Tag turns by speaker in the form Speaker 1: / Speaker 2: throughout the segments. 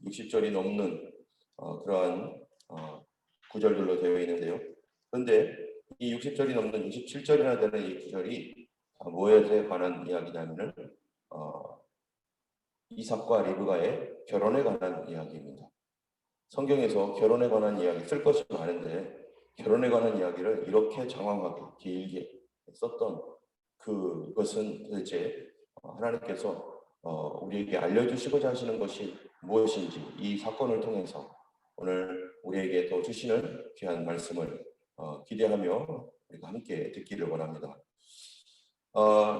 Speaker 1: 60절이 넘는 그러한 구절들로 되어 있는데요. 그런데 이 60절이 넘는 67절이나 되는 이 구절이 무엇에 관한 이야기냐면은 이삭과 리브가의 결혼에 관한 이야기입니다. 성경에서 결혼에 관한 이야기 쓸 것이 많은데 결혼에 관한 이야기를 이렇게 장황하게 길게 썼던 그것은 도대체 하나님께서 우리에게 알려주시고자 하시는 것이 무엇인지 이 사건을 통해서 오늘 우리에게 또 주시는 귀한 말씀을 기대하며 우리가 함께 듣기를 원합니다.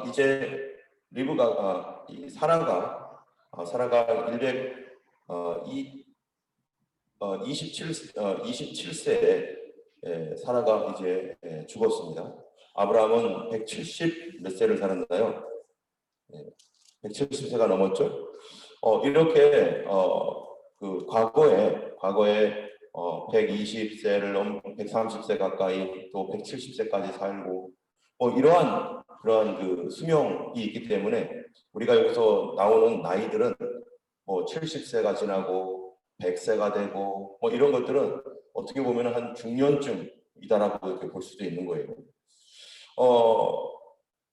Speaker 1: 이제 리브가 사라가 27세에 사라가 이제 죽었습니다. 아브라함은 170 몇 세를 살았나요? 170세가 넘었죠. 이렇게 그 과거에 120세를 넘 130세 가까이 또 170세까지 살고 이러한 그러한 그 수명이 있기 때문에 우리가 여기서 나오는 나이들은 70세가 지나고 100세가 되고 이런 것들은 어떻게 보면 한 중년쯤이다라고 이렇게 볼 수도 있는 거예요.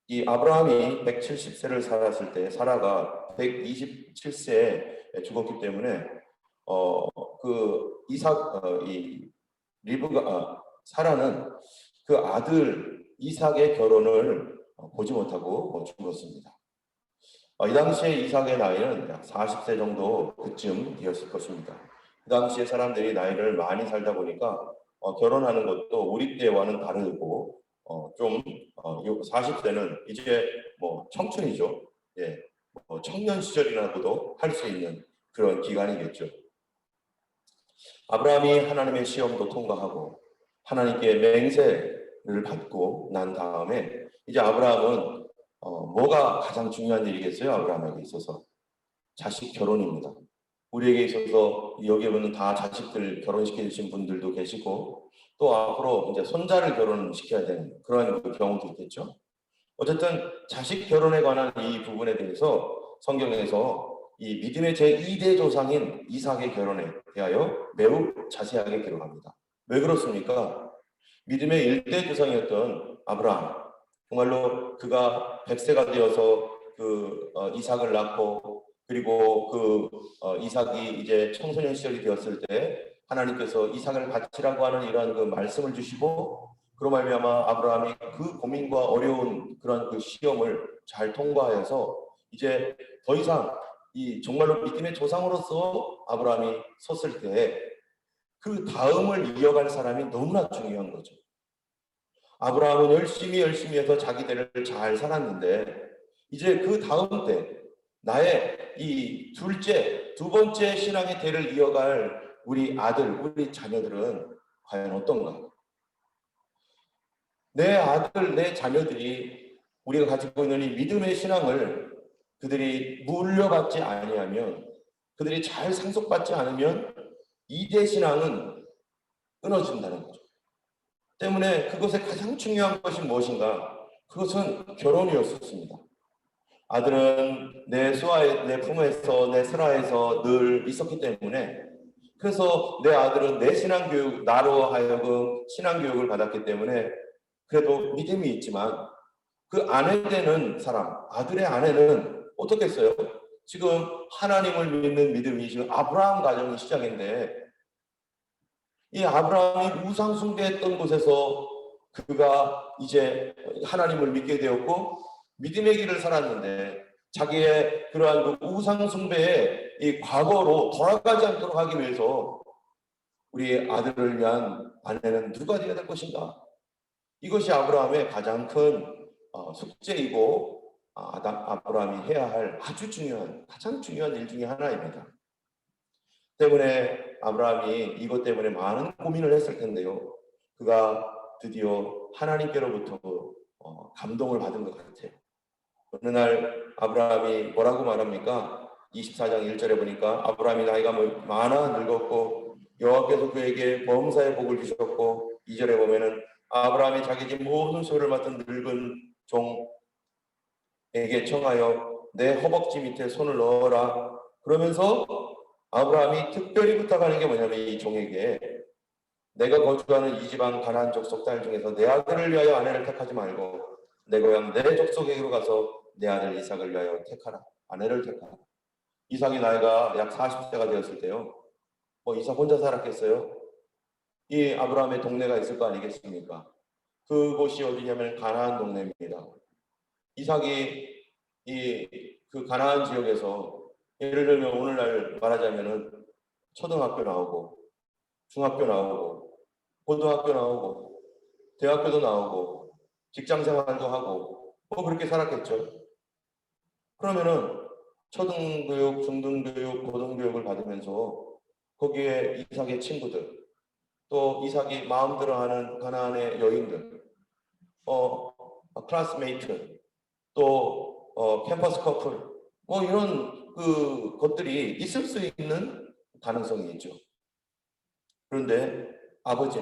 Speaker 1: 이 아브라함이 170세를 살았을 때 사라가 127세에 죽었기 때문에 이 리브가 사라는 그 아들 이삭의 결혼을 보지 못하고 죽었습니다. 이 당시에 이삭의 나이는 약 40세 정도 그쯤 되었을 것입니다. 그 당시에 사람들이 나이를 많이 살다 보니까 결혼하는 것도 우리 때와는 다르고 40세는 이제 청춘이죠. 예, 청년 시절이라고도 할 수 있는 그런 기간이겠죠. 아브라함이 하나님의 시험도 통과하고 하나님께 맹세를 받고 난 다음에 이제 아브라함은 뭐가 가장 중요한 일이겠어요? 아브라함에게 있어서 자식 결혼입니다. 우리에게 있어서 여기 보면 다 자식들 결혼시켜 주신 분들도 계시고 또 앞으로 이제 손자를 결혼시켜야 되는 그런 경우도 있겠죠. 어쨌든 자식 결혼에 관한 이 부분에 대해서 성경에서 이 믿음의 제2대 조상인 이삭의 결혼에 대하여 매우 자세하게 기록합니다. 왜 그렇습니까? 믿음의 1대 조상이었던 아브라함, 정말로 그가 100세가 되어서 이삭을 낳고 그리고 이삭이 이제 청소년 시절이 되었을 때 하나님께서 이삭을 바치라고 하는 이러한 그 말씀을 주시고 그로 말미암아 아브라함이 그 고민과 어려운 그런 그 시험을 잘 통과해서 이제 더 이상 이 정말로 믿음의 조상으로서 아브라함이 섰을 때 그 다음을 이어갈 사람이 너무나 중요한 거죠. 아브라함은 열심히 해서 자기들을 잘 살았는데 이제 그 다음 때 나의 이 두 번째 신앙의 대를 이어갈 우리 아들, 우리 자녀들은 과연 어떤가? 내 아들, 내 자녀들이 우리가 가지고 있는 이 믿음의 신앙을 그들이 물려받지 아니하면, 그들이 잘 상속받지 않으면 2대 신앙은 끊어진다는 거죠. 때문에 그것의 가장 중요한 것이 무엇인가? 그것은 결혼이었습니다. 아들은 내 품에서 내 슬하에서 늘 있었기 때문에 그래서 내 아들은 내 신앙교육, 나로 하여금 신앙교육을 받았기 때문에 그래도 믿음이 있지만 그 아내 되는 사람, 아들의 아내는 어떻겠어요? 지금 하나님을 믿는 믿음이 지금 아브라함 가정이 시작인데 이 아브라함이 우상 숭배했던 곳에서 그가 이제 하나님을 믿게 되었고 믿음의 길을 살았는데 자기의 그러한 그 우상 숭배의 이 과거로 돌아가지 않도록 하기 위해서 우리 아들을 위한 아내는 누가 되어야 될 것인가? 이것이 아브라함의 가장 큰 숙제이고 아브라함이 해야 할 가장 중요한 일 중에 하나입니다. 때문에 아브라함이 이것 때문에 많은 고민을 했을 텐데요. 그가 드디어 하나님께로부터 감동을 받은 것 같아요. 어느 날 아브라함이 뭐라고 말합니까? 24장 1절에 보니까 아브라함이 나이가 많아 늙었고 여호와께서 그에게 범사의 복을 주셨고 2절에 보면은 아브라함이 자기 집 모든 소유를 맡은 늙은 종에게 청하여 내 허벅지 밑에 손을 넣어라. 그러면서 아브라함이 특별히 부탁하는 게 뭐냐면 이 종에게 내가 거주하는 이 지방 가나안 족속 딸 중에서 내 아들을 위하여 아내를 택하지 말고 내 고향 내 족속에게로 가서 내 아들 이삭을 위하여 택하라. 아내를 택하라. 이삭이 나이가 약 40세가 되었을 때요. 이삭 혼자 살았겠어요? 이 아브라함의 동네가 있을 거 아니겠습니까? 그곳이 어디냐면 가나안 동네입니다. 이삭이 그 가나안 지역에서 예를 들면 오늘날 말하자면은 초등학교 나오고 중학교 나오고 고등학교 나오고 대학교도 나오고 직장 생활도 하고 그렇게 살았겠죠. 그러면은 초등교육, 중등교육, 고등교육을 받으면서 거기에 이삭의 친구들, 또 이삭이 마음들어하는 가나안의 여인들, 클래스메이트, 또 캠퍼스 커플, 이런 그 것들이 있을 수 있는 가능성이 있죠. 그런데 아버지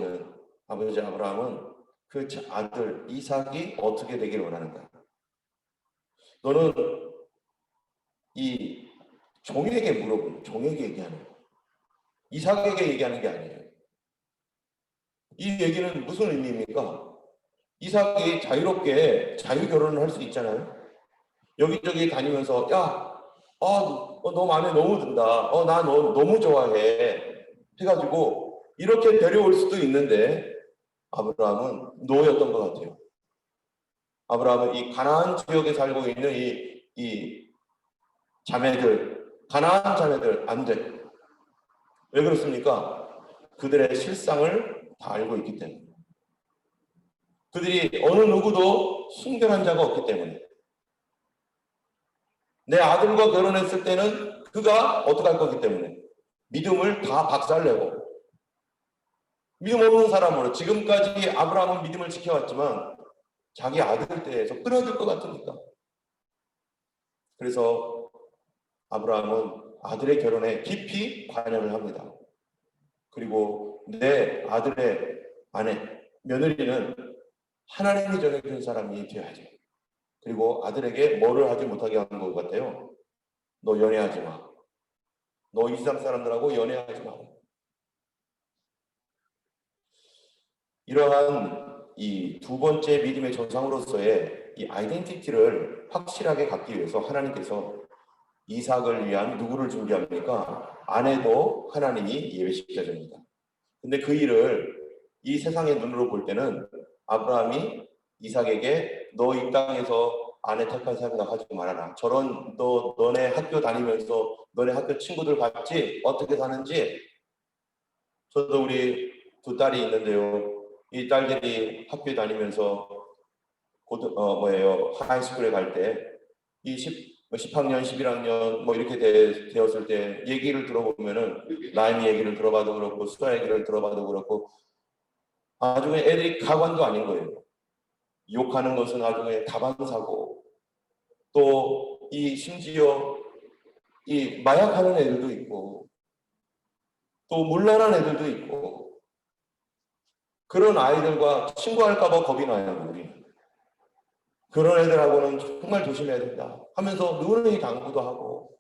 Speaker 1: 아브라함은 그 아들 이삭이 어떻게 되기를 원하는가? 너는 이 종에게 물어보는, 종에게 얘기하는 거. 이삭에게 얘기하는 게 아니에요. 이 얘기는 무슨 의미입니까? 이삭이 자유롭게 자유 결혼을 할 수 있잖아요. 여기저기 다니면서 너 마음에 너무 든다. 나 너 너무 좋아해. 해가지고 이렇게 데려올 수도 있는데 아브라함은 노였던 것 같아요. 아브라함은 이 가나안 지역에 살고 있는 이 자매들, 가나안 자매들 안 돼. 왜 그렇습니까? 그들의 실상을 다 알고 있기 때문에. 그들이 어느 누구도 순결한 자가 없기 때문에. 내 아들과 결혼했을 때는 그가 어떻게 할 거기 때문에 믿음을 다 박살내고 믿음 없는 사람으로 지금까지 아브라함은 믿음을 지켜왔지만 자기 아들 때에서 끊어질 것 같으니까. 그래서 아브라함은 아들의 결혼에 깊이 관여를 합니다. 그리고 내 아들의 아내, 며느리는 하나님이 정해준 사람이 되어야지. 그리고 아들에게 뭐를 하지 못하게 한 것 같아요. 너 연애하지 마. 너 이 세상 사람들하고 연애하지 마. 이러한 이 두 번째 믿음의 조상으로서의 이 아이덴티티를 확실하게 갖기 위해서 하나님께서 이삭을 위한 누구를 준비합니까? 아내도 하나님이 예배시켜 줍니다. 근데 그 일을 이 세상의 눈으로 볼 때는 아브라함이 이삭에게 너 이 땅에서 아내 택할 생각하지 말아라. 저런 너네 학교 다니면서 너네 학교 친구들 봤지? 어떻게 사는지. 저도 우리 두 딸이 있는데요. 이 딸들이 학교 다니면서 하이스쿨에 갈 때 이 10학년, 11학년 이렇게 되었을 때 얘기를 들어보면은 라임 얘기를 들어봐도 그렇고 수아 얘기를 들어봐도 그렇고 나중에 애들이 가관도 아닌 거예요. 욕하는 것은 나중에 다반사고 또 이 심지어 이 마약하는 애들도 있고 또 물란한 애들도 있고 그런 아이들과 친구할까봐 겁이 나요. 우리 그런 애들하고는 정말 조심해야 된다 하면서 누누이 당부도 하고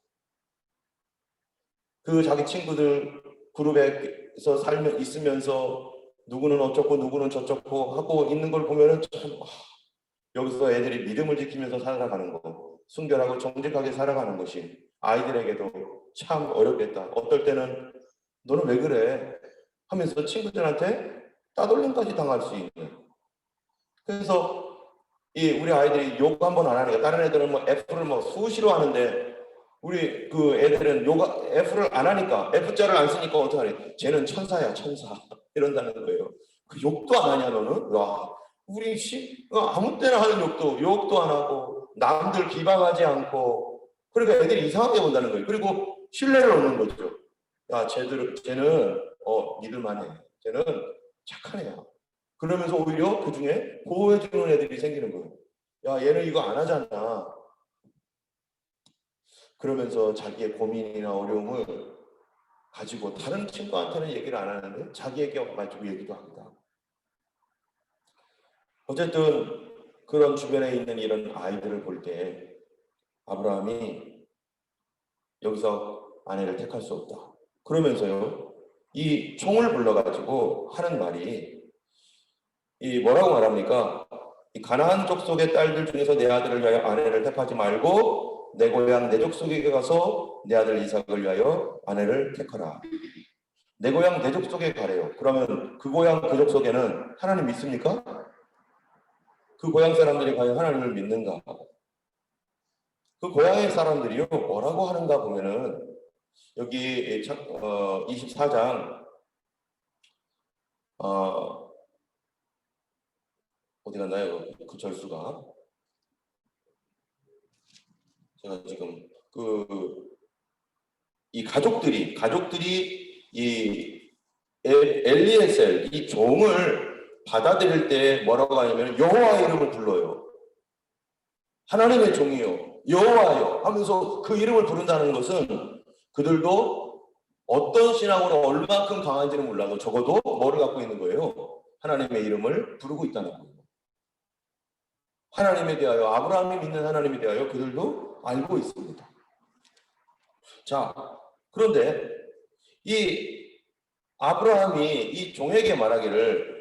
Speaker 1: 그 자기 친구들 그룹에서 있으면서 누구는 어쩌고 누구는 저쩌고 하고 있는 걸 보면은 참 여기서 애들이 믿음을 지키면서 살아가는 거, 순결하고 정직하게 살아가는 것이 아이들에게도 참 어렵겠다. 어떨 때는 너는 왜 그래? 하면서 친구들한테 따돌림까지 당할 수 있는. 그래서 우리 아이들이 욕 한 번 안 하니까 다른 애들은 F를 수시로 하는데 우리 그 애들은 F를 안 하니까 F자를 안 쓰니까 어떡하니? 쟤는 천사야 천사 이런다는 거예요. 그 욕도 안 하냐 너는? 와. 우리 아무 때나 하는 욕도 안 하고 남들 비방하지 않고 그러니까 애들이 이상하게 본다는 거예요. 그리고 신뢰를 얻는 거죠. 야, 쟤는 믿을만해. 쟤는 착한 애야. 그러면서 오히려 그 중에 보호해주는 애들이 생기는 거예요. 야, 얘는 이거 안 하잖아. 그러면서 자기의 고민이나 어려움을 가지고 다른 친구한테는 얘기를 안 하는데 자기에게 가지고 얘기도 합니다. 어쨌든 그런 주변에 있는 이런 아이들을 볼 때 아브라함이 여기서 아내를 택할 수 없다. 그러면서요, 이 총을 불러가지고 하는 말이 이 뭐라고 말합니까? 이 가나안 족속의 딸들 중에서 내 아들을 위하여 아내를 택하지 말고 내 고향 내 족속에게 가서 내 아들 이삭을 위하여 아내를 택하라. 내 고향 내 족속에 가래요. 그러면 그 고향 그 족속에는 하나님 믿습니까? 그 고향 사람들이 과연 하나님을 믿는가? 그 고향의 사람들이요 뭐라고 하는가 보면은 여기 24장 어디 갔나요? 그 절수가 제가 지금 이 가족들이 이 엘리에셀 이 종을 받아들일 때 뭐라고 하냐면 여호와 이름을 불러요. 하나님의 종이요 여호와요 하면서 그 이름을 부른다는 것은 그들도 어떤 신앙으로 얼마큼 강한지는 몰라도 적어도 뭐를 갖고 있는 거예요? 하나님의 이름을 부르고 있다는 거예요. 하나님에 대하여 아브라함이 믿는 하나님에 대하여 그들도 알고 있습니다. 자, 그런데 이 아브라함이 이 종에게 말하기를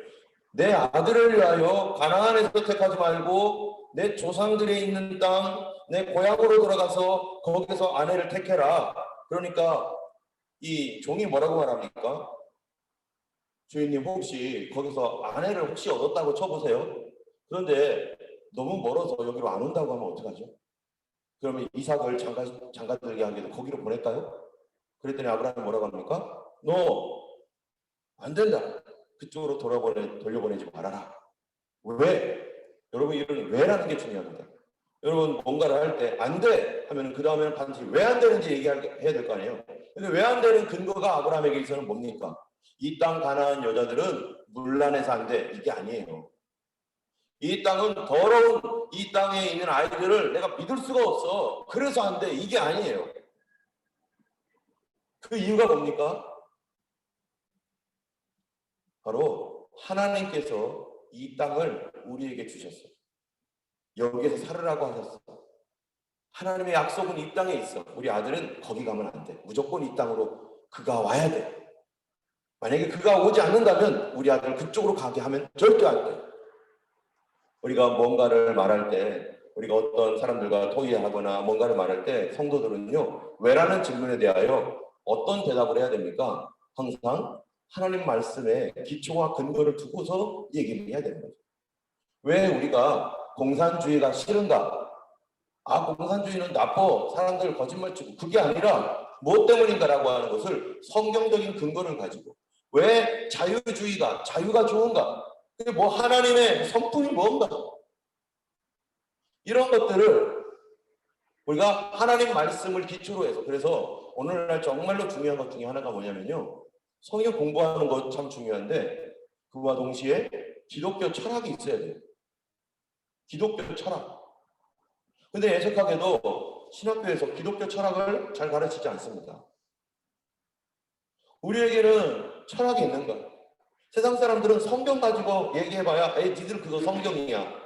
Speaker 1: 내 아들을 위하여 가나안에서 택하지 말고 내 조상들이 있는 땅, 내 고향으로 돌아가서 거기서 아내를 택해라. 그러니까 이 종이 뭐라고 말합니까? 주인님 혹시 거기서 아내를 혹시 얻었다고 쳐보세요. 그런데 너무 멀어서 여기로 안 온다고 하면 어떡하죠? 그러면 이삭을 장가들게 하기도 거기로 보낼까요? 그랬더니 아브라함이 뭐라고 합니까? 너 안 된다. 그쪽으로 돌려보내지 말아라. 왜? 여러분 이런 왜라는 게 중요합니다. 여러분 뭔가를 할 때 안 돼 하면 그 다음에는 반드시 왜 안 되는지 얘기해야 될 거 아니에요. 근데 왜 안 되는 근거가 아브라함에게 있어서는 뭡니까? 이 땅 가나안 여자들은 물란해서 안 돼. 이게 아니에요. 이 땅은 더러운 이 땅에 있는 아이들을 내가 믿을 수가 없어. 그래서 안 돼. 이게 아니에요. 그 이유가 뭡니까? 바로 하나님께서 이 땅을 우리에게 주셨어요. 여기에서 살으라고 하셨어. 하나님의 약속은 이 땅에 있어. 우리 아들은 거기 가면 안 돼. 무조건 이 땅으로 그가 와야 돼. 만약에 그가 오지 않는다면 우리 아들을 그쪽으로 가게 하면 절대 안 돼. 우리가 뭔가를 말할 때 우리가 어떤 사람들과 토의하거나 뭔가를 말할 때 성도들은요. 왜라는 질문에 대하여 어떤 대답을 해야 됩니까? 항상 하나님 말씀에 기초와 근거를 두고서 얘기를 해야 되는 거죠. 왜 우리가 공산주의가 싫은가? 공산주의는 나빠. 사람들 거짓말치고. 그게 아니라 뭐 때문인가라고 하는 것을 성경적인 근거를 가지고 왜 자유주의가 자유가 좋은가? 그게 뭐 하나님의 성품이 뭔가? 이런 것들을 우리가 하나님 말씀을 기초로 해서 그래서 오늘날 정말로 중요한 것 중에 하나가 뭐냐면요. 성경 공부하는 것 참 중요한데 그와 동시에 기독교 철학이 있어야 돼요. 기독교 철학. 근데 애석하게도 신학교에서 기독교 철학을 잘 가르치지 않습니다. 우리에게는 철학이 있는 거야. 세상 사람들은 성경 가지고 얘기해봐야 니들 그거 성경이야.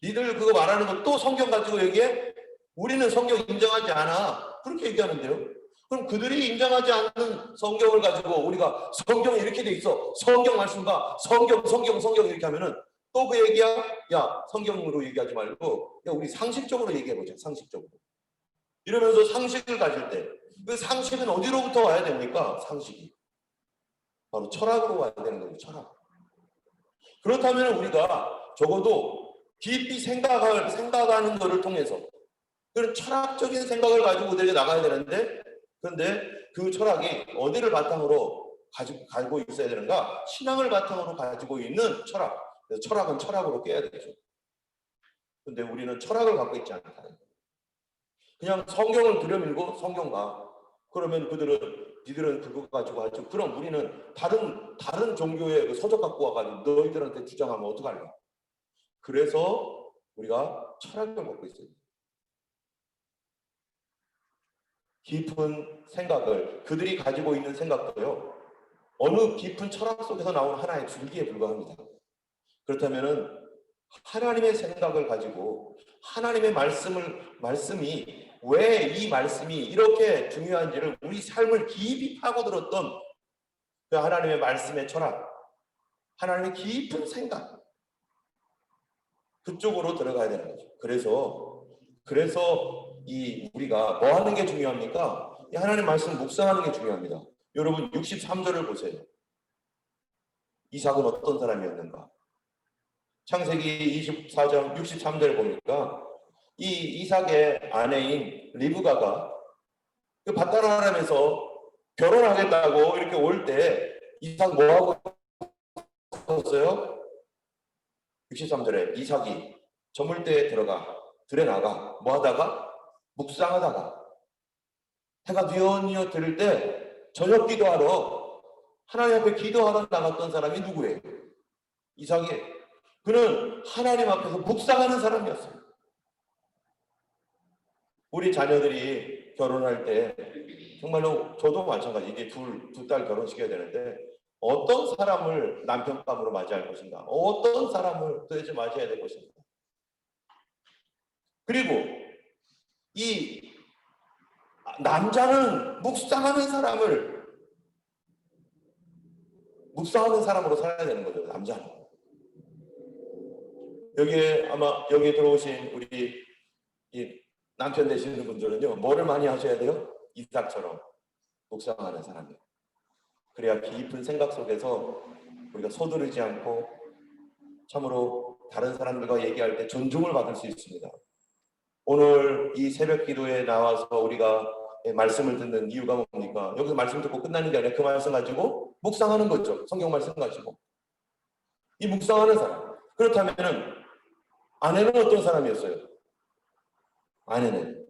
Speaker 1: 니들 그거 말하는 거 또 성경 가지고 얘기해? 우리는 성경 인정하지 않아. 그렇게 얘기하는데요. 그럼 그들이 인정하지 않는 성경을 가지고 우리가 성경이 이렇게 돼 있어. 성경 말씀과 성경 이렇게 하면은 또 그 얘기야? 야, 성경으로 얘기하지 말고 야, 우리 상식적으로 얘기해보자. 상식적으로. 이러면서 상식을 가질 때 그 상식은 어디로부터 와야 됩니까? 상식이. 바로 철학으로 와야 되는 거예요. 철학. 그렇다면 우리가 적어도 깊이 생각하는 것을 통해서 그런 철학적인 생각을 가지고 우리에게 나가야 되는데 그런데 그 철학이 어디를 바탕으로 가지고 있어야 되는가? 신앙을 바탕으로 가지고 있는 철학. 그래서 철학은 철학으로 깨야 되죠. 근데 우리는 철학을 갖고 있지 않다는 거예요. 그냥 성경을 들여밀고 성경가. 그러면 니들은 그거 가지고 하죠. 그럼 우리는 다른 종교의 그 서적 갖고 와가지고 너희들한테 주장하면 어떡할까? 그래서 우리가 철학을 갖고 있어요. 깊은 생각을 그들이 가지고 있는 생각도요. 어느 깊은 철학 속에서 나온 하나의 줄기에 불과합니다. 그렇다면은 하나님의 생각을 가지고 하나님의 말씀이 왜 이 말씀이 이렇게 중요한지를 우리 삶을 깊이 파고들었던 그 하나님의 말씀의 철학, 하나님의 깊은 생각, 그쪽으로 들어가야 되는 거죠. 그래서 이 우리가 뭐 하는 게 중요합니까? 이 하나님 말씀 묵상하는 게 중요합니다. 여러분 63절을 보세요. 이삭은 어떤 사람이었는가? 창세기 24장 63절을 보니까 이 이삭의 아내인 리브가가 그 밧단 아람에서 결혼하겠다고 이렇게 올 때 이삭 뭐하고 있었어요? 63절에 이삭이 저물대에 들에 나가 뭐 하다가 묵상하다가 해가 뉘어뉘어 들을 때 저녁 기도하러 하나님 앞에 기도하러 나갔던 사람이 누구예요? 이삭이. 그는 하나님 앞에서 묵상하는 사람이었어요. 우리 자녀들이 결혼할 때 정말로 저도 마찬가지, 이제 두 딸 결혼시켜야 되는데 어떤 사람을 남편감으로 맞이할 것인가, 어떤 사람을 도대체 맞이해야 될 것인가. 그리고 이 남자는 묵상하는 사람으로 살아야 되는 거죠. 남자는. 여기에 들어오신 우리 이 남편 되시는 분들은요, 뭐를 많이 하셔야 돼요? 이삭처럼 묵상하는 사람이에요. 그래야 깊은 생각 속에서 우리가 서두르지 않고 참으로 다른 사람들과 얘기할 때 존중을 받을 수 있습니다. 오늘 이 새벽 기도에 나와서 우리가 말씀을 듣는 이유가 뭡니까? 여기서 말씀 듣고 끝나는 게 아니라 그 말씀 가지고 묵상하는 거죠. 성경 말씀 가지고. 이 묵상하는 사람. 그렇다면은 아내는 어떤 사람이었어요? 아내는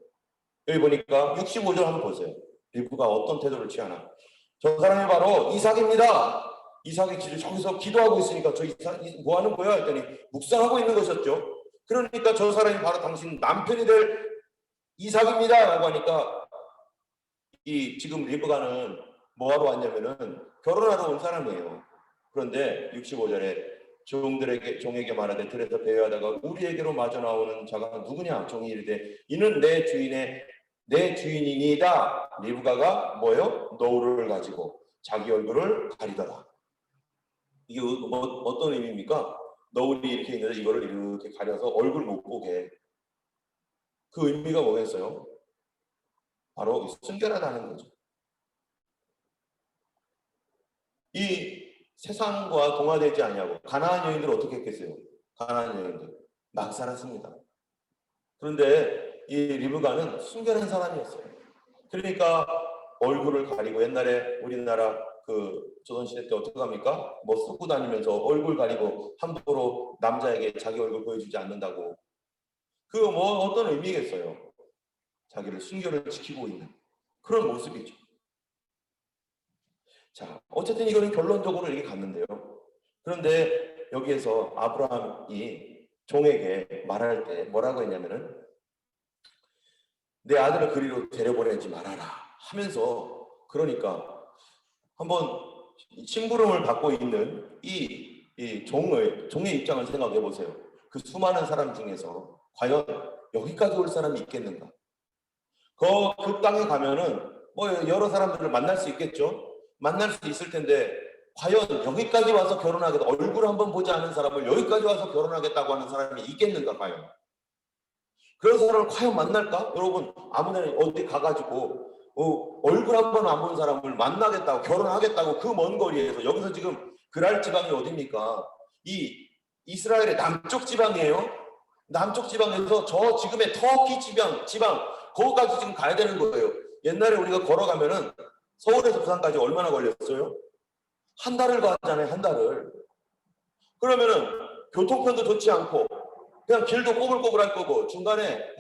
Speaker 1: 여기 보니까 65절 한번 보세요. 리브가 어떤 태도를 취하나. 저 사람이 바로 이삭입니다. 이삭이 저기서 기도하고 있으니까 저 이삭 뭐 하는 거야? 했더니 묵상하고 있는 것이었죠. 그러니까 저 사람이 바로 당신 남편이 될 이삭입니다 라고 하니까 이 지금 리브가는 뭐하러 왔냐면은 결혼하러 온 사람이에요. 그런데 65절에 종에게 말하되 들에서 배회하다가 우리에게로 마저 나오는 자가 누구냐? 종이 이르되 이는 내 주인이니다. 리브가가 뭐요? 너울을 가지고 자기 얼굴을 가리더라. 이게 어떤 의미입니까? 너울이 이렇게 있는데 이거를 이렇게 가려서 얼굴 못 보게. 그 의미가 뭐겠어요? 바로 순결하다는 거죠. 이 세상과 동화되지 아니하고 가나안 여인들 어떻게 했겠어요? 가나안 여인들 막 살았습니다. 그런데 이 리브가는 순결한 사람이었어요. 그러니까 얼굴을 가리고, 옛날에 우리나라 그 조선시대 때 어떻게 합니까? 뭐 쓰고 다니면서 얼굴 가리고 함부로 남자에게 자기 얼굴 보여주지 않는다고. 그거 뭐 어떤 의미겠어요? 자기를 순결을 지키고 있는 그런 모습이죠. 자, 어쨌든 이거는 결론적으로 이렇게 갔는데요. 그런데 여기에서 아브라함이 종에게 말할 때 뭐라고 했냐면은 내 아들을 그리로 데려보내지 말아라 하면서, 그러니까 한번 심부름을 받고 있는 이 종의 입장을 생각해 보세요. 그 수많은 사람 중에서 과연 여기까지 올 사람이 있겠는가? 그 땅에 가면은 뭐 여러 사람들을 만날 수 있겠죠. 만날 수 있을 텐데 과연 여기까지 와서 결혼하겠다, 얼굴 한번 보지 않은 사람을 여기까지 와서 결혼하겠다고 하는 사람이 있겠는가 과연? 그런 사람을 과연 만날까? 여러분 아무나 어디 가가지고 얼굴 한번 안 본 사람을 만나겠다고, 결혼하겠다고 그 먼 거리에서, 여기서 지금 그랄 지방이 어딥니까? 이 이스라엘의 남쪽 지방이에요. 남쪽 지방에서 저 지금의 터키 지방 거기까지 지금 가야 되는 거예요. 옛날에 우리가 걸어가면은 서울에서 부산까지 얼마나 걸렸어요? 한 달을 가잖아요. 한 달을. 그러면은 교통편도 좋지 않고 그냥 길도 꼬불꼬불할 거고 중간에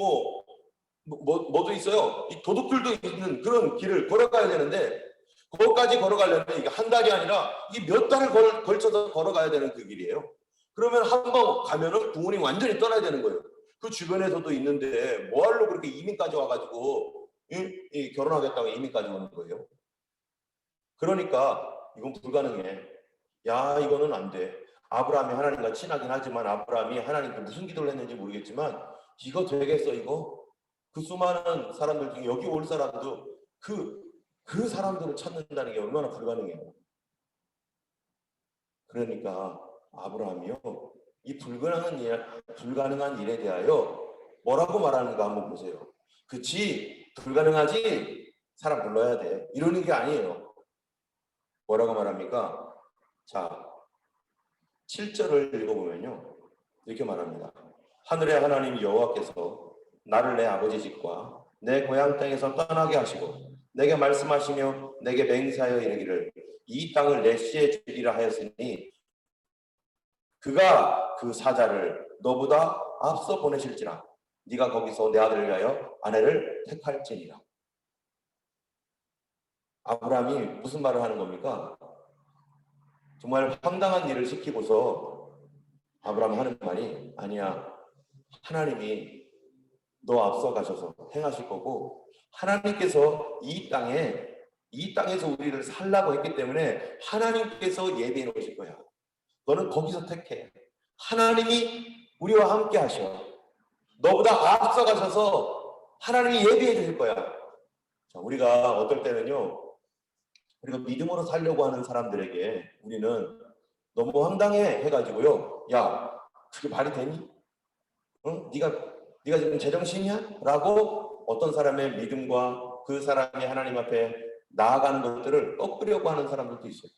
Speaker 1: 뭐도 있어요. 이 도둑들도 있는 그런 길을 걸어가야 되는데 거기까지 걸어가려면 이게 한 달이 아니라 이게 몇 달을 걸쳐서 걸어가야 되는 그 길이에요. 그러면 한 번 가면은 부모님 완전히 떠나야 되는 거예요. 그 주변에서도 있는데 뭐하러 그렇게 이민까지 와가지고 결혼하겠다고 이민까지 오는 거예요. 그러니까 이건 불가능해. 야, 이거는 안 돼. 아브라함이 하나님과 친하긴 하지만, 아브라함이 하나님께 무슨 기도를 했는지 모르겠지만 이거 되겠어 이거? 그 수많은 사람들 중에 여기 올 사람도 그 사람들을 찾는다는 게 얼마나 불가능해요. 그러니까 아브라함이요, 이 불가능한 일에 대하여 뭐라고 말하는가 한번 보세요. 그치, 불가능하지, 사람 불러야 돼, 이러는 게 아니에요. 뭐라고 말합니까? 자, 7절을 읽어보면요, 이렇게 말합니다. 하늘의 하나님 여호와께서 나를 내 아버지 집과 내 고향 땅에서 떠나게 하시고 내게 말씀하시며 내게 맹세하여 이르기를 이 땅을 내 씨에 주리라 하였으니 그가 그 사자를 너보다 앞서 보내실지라 네가 거기서 내 아들을 위하여 아내를 택할지니라. 아브라함이 무슨 말을 하는 겁니까? 정말 황당한 일을 시키고서 아브라함 하는 말이, 아니야, 하나님이 너 앞서 가셔서 행하실 거고, 하나님께서 이 땅에서 우리를 살라고 했기 때문에 하나님께서 예비해 놓으실 거야. 너는 거기서 택해. 하나님이 우리와 함께 하셔. 너보다 앞서 가셔서 하나님이 예비해 주실 거야. 자, 우리가 어떨 때는요, 우리가 믿음으로 살려고 하는 사람들에게 우리는 너무 황당해 해가지고요, 야, 그게 말이 되니? 응? 네가 지금 제정신이야? 라고 어떤 사람의 믿음과 그 사람이 하나님 앞에 나아가는 것들을 꺾으려고 하는 사람들도 있어요.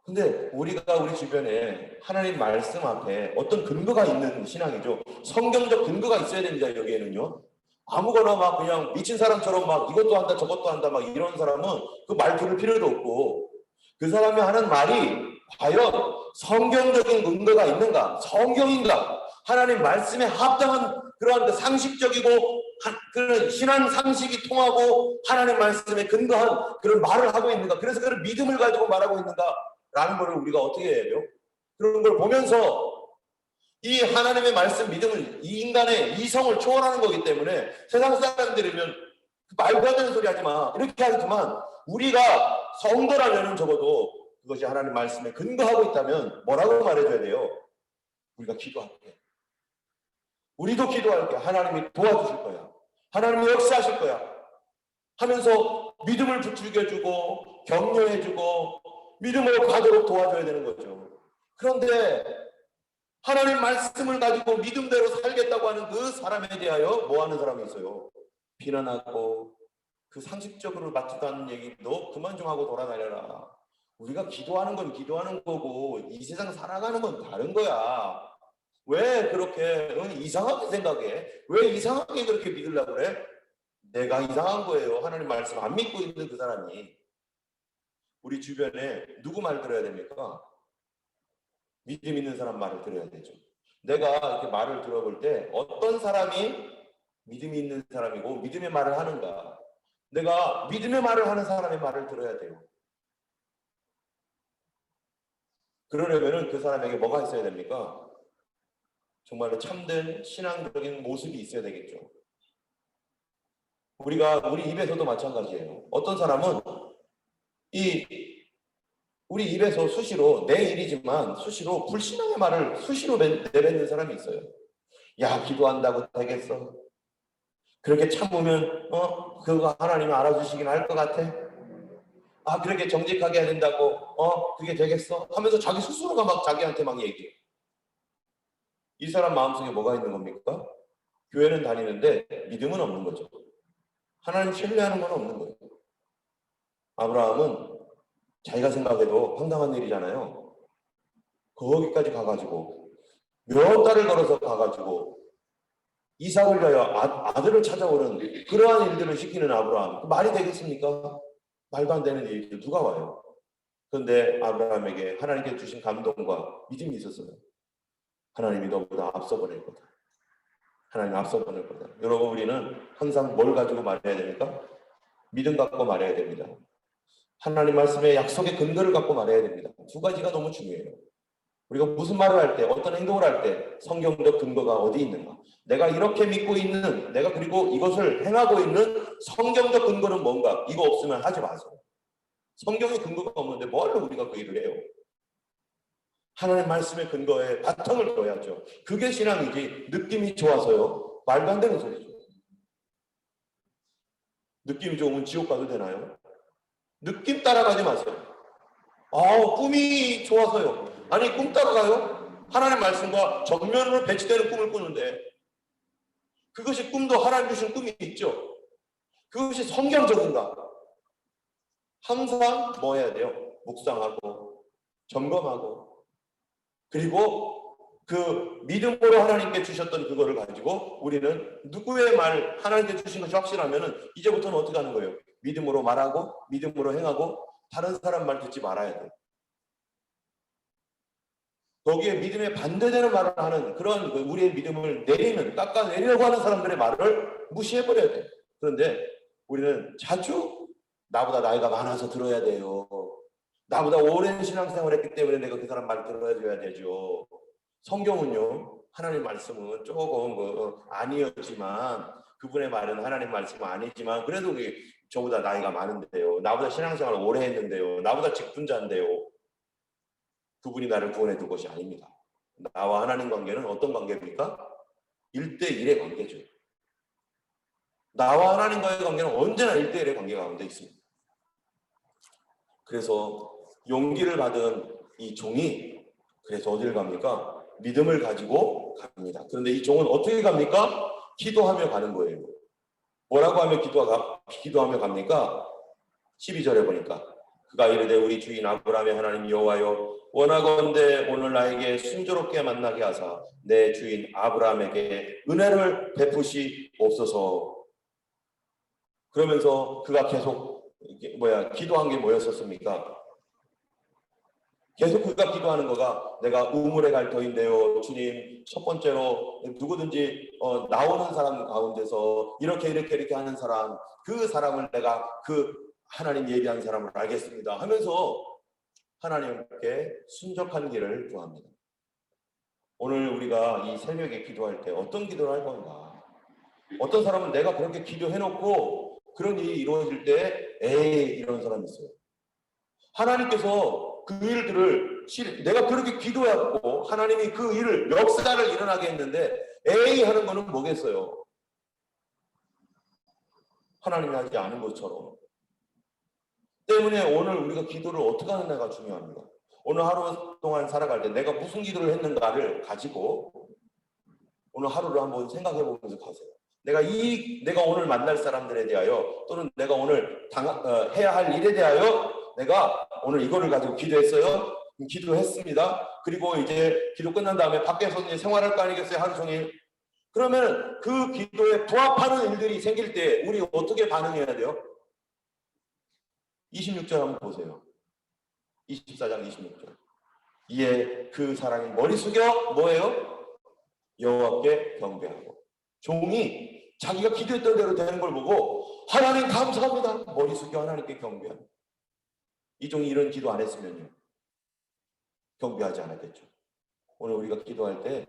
Speaker 1: 근데 우리가 우리 주변에 하나님 말씀 앞에 어떤 근거가 있는 신앙이죠. 성경적 근거가 있어야 됩니다. 여기에는요. 아무거나 막 그냥 미친 사람처럼 막 이것도 한다 저것도 한다 막 이런 사람은 그 말 들을 필요도 없고, 그 사람이 하는 말이 과연 성경적인 근거가 있는가, 성경인가, 하나님 말씀에 합당한 그러한 그 상식적이고 그런 신앙 상식이 통하고 하나님 말씀에 근거한 그런 말을 하고 있는가, 그래서 그런 믿음을 가지고 말하고 있는가 라는 것을 우리가 어떻게 해야 돼요? 그런 걸 보면서 이 하나님의 말씀 믿음은 이 인간의 이성을 초월하는 거기 때문에 세상 사람들이면 말도 안 되는 소리 하지 마 이렇게 하지만, 우리가 성도라면 적어도 그것이 하나님 말씀에 근거하고 있다면 뭐라고 말해줘야 돼요? 우리가 기도할게. 우리도 기도할게. 하나님이 도와주실 거야. 하나님이 역사하실 거야 하면서 믿음을 부추겨주고 격려해주고 믿음으로 가도록 도와줘야 되는 거죠. 그런데 하나님 말씀을 가지고 믿음대로 살겠다고 하는 그 사람에 대하여 뭐 하는 사람이 있어요? 비난하고 그 상식적으로 맞지도 않는 얘기, 너 그만 좀 하고 돌아다녀라. 우리가 기도하는 건 기도하는 거고 이 세상 살아가는 건 다른 거야. 왜 그렇게 이상하게 생각해? 왜 이상하게 그렇게 믿으려고 그래? 내가 이상한 거예요. 하나님 말씀 안 믿고 있는 그 사람이. 우리 주변에 누구 말 들어야 됩니까? 믿음 있는 사람 말을 들어야 되죠. 내가 이렇게 말을 들어볼 때 어떤 사람이 믿음이 있는 사람이고 믿음의 말을 하는가, 내가 믿음의 말을 하는 사람의 말을 들어야 돼요. 그러려면 그 사람에게 뭐가 있어야 됩니까? 정말로 참된 신앙적인 모습이 있어야 되겠죠. 우리 입에서도 마찬가지예요. 어떤 사람은 우리 입에서 수시로 내 일이지만 수시로 불신앙의 말을 수시로 내뱉는 사람이 있어요. 야, 기도한다고 되겠어? 그렇게 참으면 그거 하나님이 알아주시긴 할 것 같아? 아, 그렇게 정직하게 해야 된다고 그게 되겠어? 하면서 자기 스스로가 막 자기한테 막 얘기해. 이 사람 마음속에 뭐가 있는 겁니까? 교회는 다니는데 믿음은 없는 거죠. 하나님 신뢰하는 건 없는 거예요. 아브라함은 자기가 생각해도 황당한 일이잖아요. 거기까지 가가지고 몇 달을 걸어서 가가지고 이삭을 위하여 아들을 찾아오는 그러한 일들을 시키는 아브라함, 말이 되겠습니까? 말도 안 되는 일들 누가 와요? 그런데 아브라함에게 하나님께 주신 감동과 믿음이 있었어요. 하나님이 너보다 앞서 보낼 거다. 하나님 앞서 보낼 거다. 여러분, 우리는 항상 뭘 가지고 말해야 됩니까? 믿음 갖고 말해야 됩니다. 하나님 말씀의 약속의 근거를 갖고 말해야 됩니다. 두 가지가 너무 중요해요. 우리가 무슨 말을 할 때, 어떤 행동을 할 때 성경적 근거가 어디 있는가? 내가 이렇게 믿고 있는, 내가 그리고 이것을 행하고 있는 성경적 근거는 뭔가? 이거 없으면 하지 마세요. 성경의 근거가 없는데 뭘로 우리가 그 일을 해요? 하나님 말씀의 근거에 바탕을 둬야죠. 그게 신앙이지 느낌이 좋아서요. 말도 안 되는 소리죠. 느낌이 좋으면 지옥 가도 되나요? 느낌 따라가지 마세요. 꿈이 좋아서요. 아니 꿈 따라가요? 하나님 말씀과 정면으로 배치되는 꿈을 꾸는데 그것이 꿈도 하나님 주신 꿈이 있죠. 그것이 성경적인가? 항상 뭐 해야 돼요? 묵상하고 점검하고 그리고 그 믿음으로 하나님께 주셨던 그거를 가지고 우리는 누구의 말 하나님께 주신 것이 확실하면은 이제부터는 어떻게 하는 거예요? 믿음으로 말하고 믿음으로 행하고 다른 사람 말 듣지 말아야 돼요. 거기에 믿음에 반대되는 말을 하는 그런 우리의 믿음을 내리는 깎아내리려고 하는 사람들의 말을 무시해버려야 돼요. 그런데 우리는 자주 나보다 나이가 많아서 들어야 돼요. 나보다 오랜 신앙생활을 했기 때문에 내가 그 사람 말 들어야 되죠. 성경은요, 하나님 말씀은 조금 아니었지만 그분의 말은 하나님 말씀은 아니지만 그래도 저보다 나이가 많은데요. 나보다 신앙생활을 오래 했는데요. 나보다 직분자인데요. 그분이 나를 구원해 줄 것이 아닙니다. 나와 하나님 관계는 어떤 관계입니까? 1대1의 관계죠. 나와 하나님과의 관계는 언제나 1대1의 관계 가운데 있습니다. 그래서 용기를 받은 이 종이 그래서 어디를 갑니까? 믿음을 가지고 갑니다. 그런데 이 종은 어떻게 갑니까? 기도하며 가는 거예요. 뭐라고 하며 기도하며 갑니까? 12절에 보니까 그가 이르되 우리 주인 아브라함의 하나님 여호와여 원하건대 오늘 나에게 순조롭게 만나게 하사 내 주인 아브라함에게 은혜를 베푸시옵소서. 그러면서 그가 계속 기도한 게 뭐였었습니까? 계속 그가 기도하는 거가 내가 우물에 갈 터인데요. 주님 첫 번째로 누구든지 나오는 사람 가운데서 이렇게 하는 사람 그 사람을 내가 그 하나님 예비한 사람을 알겠습니다 하면서 하나님께 순적한 길을 구합니다. 오늘 우리가 이 새벽에 기도할 때 어떤 기도를 할 건가? 어떤 사람은 내가 그렇게 기도해놓고 그런 일이 이루어질 때 이런 사람이 있어요. 하나님께서 그 일들을 내가 그렇게 기도했고 하나님이 그 일을 역사를 일어나게 했는데 하는 거는 뭐겠어요? 하나님이 하지 않은 것처럼. 때문에 오늘 우리가 기도를 어떻게 하느냐가 중요합니다. 오늘 하루 동안 살아갈 때 내가 무슨 기도를 했는가를 가지고 오늘 하루를 한번 생각해 보면서 가세요. 내가 오늘 만날 사람들에 대하여 또는 내가 오늘 해야 할 일에 대하여 내가 오늘 이거를 가지고 기도했어요. 기도했습니다. 그리고 이제 기도 끝난 다음에 밖에서 이제 생활할 거 아니겠어요? 하루 종일. 그러면 그 기도에 부합하는 일들이 생길 때 우리 어떻게 반응해야 돼요? 26절 한번 보세요. 24장 26절. 이에 그 사람이 머리 숙여 뭐예요? 여호와께 경배하고. 종이 자기가 기도했던 대로 되는 걸 보고 하나님 감사합니다. 머리 숙여 하나님께 경배합니다. 이 종이 이런 기도 안 했으면요. 경배하지 않았겠죠. 오늘 우리가 기도할 때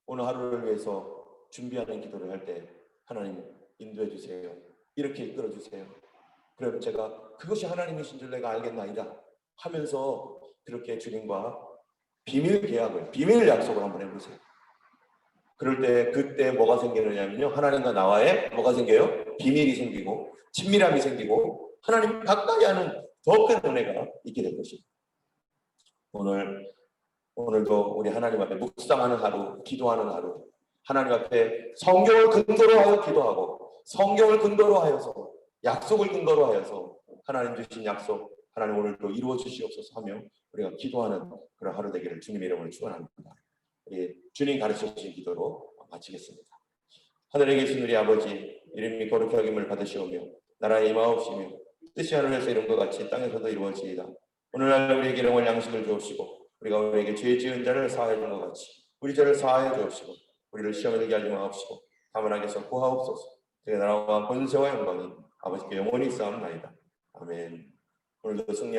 Speaker 1: 오늘 하루를 위해서 준비하는 기도를 할 때 하나님 인도해 주세요. 이렇게 이끌어 주세요. 그럼 제가 그것이 하나님이신 줄 내가 알겠나이다 하면서 그렇게 주님과 비밀 계약을, 비밀 약속을 한번 해보세요. 그럴 때 그때 뭐가 생기느냐면요. 하나님과 나와의 뭐가 생겨요? 비밀이 생기고 친밀함이 생기고 하나님 가까이 하는 더 큰 은혜가 있게 될 것입니다. 오늘도 우리 하나님 앞에 묵상하는 하루, 기도하는 하루, 하나님 앞에 성경을 근거로 하여 기도하고 성경을 근거로 하여서 약속을 근거로 하여서 하나님 주신 약속 하나님 오늘도 이루어 주시옵소서 하며 우리가 기도하는 그런 하루 되기를 주님의 이름으로 축원합니다. 주님 가르쳐 주신 기도로 마치겠습니다. 하늘에 계신 우리 아버지 이름이 거룩히 여김을 받으시오며 나라의 임하옵시며 뜻이 하늘에서 이룬 것 같이 땅에서도 이루어지이다. 오늘날 우리에게 일용할 양식을 주옵시고 우리가 우리에게 죄 지은 자를 사하여 준 것 같이 우리 죄를 사하여 주옵시고 우리를 시험에 들게 하지 마옵시고 다만 악에서 구하옵소서. 주의 나라와 권세와 영광이 아버지께 영원히 있사옵나이다. 아멘. 오늘도 승리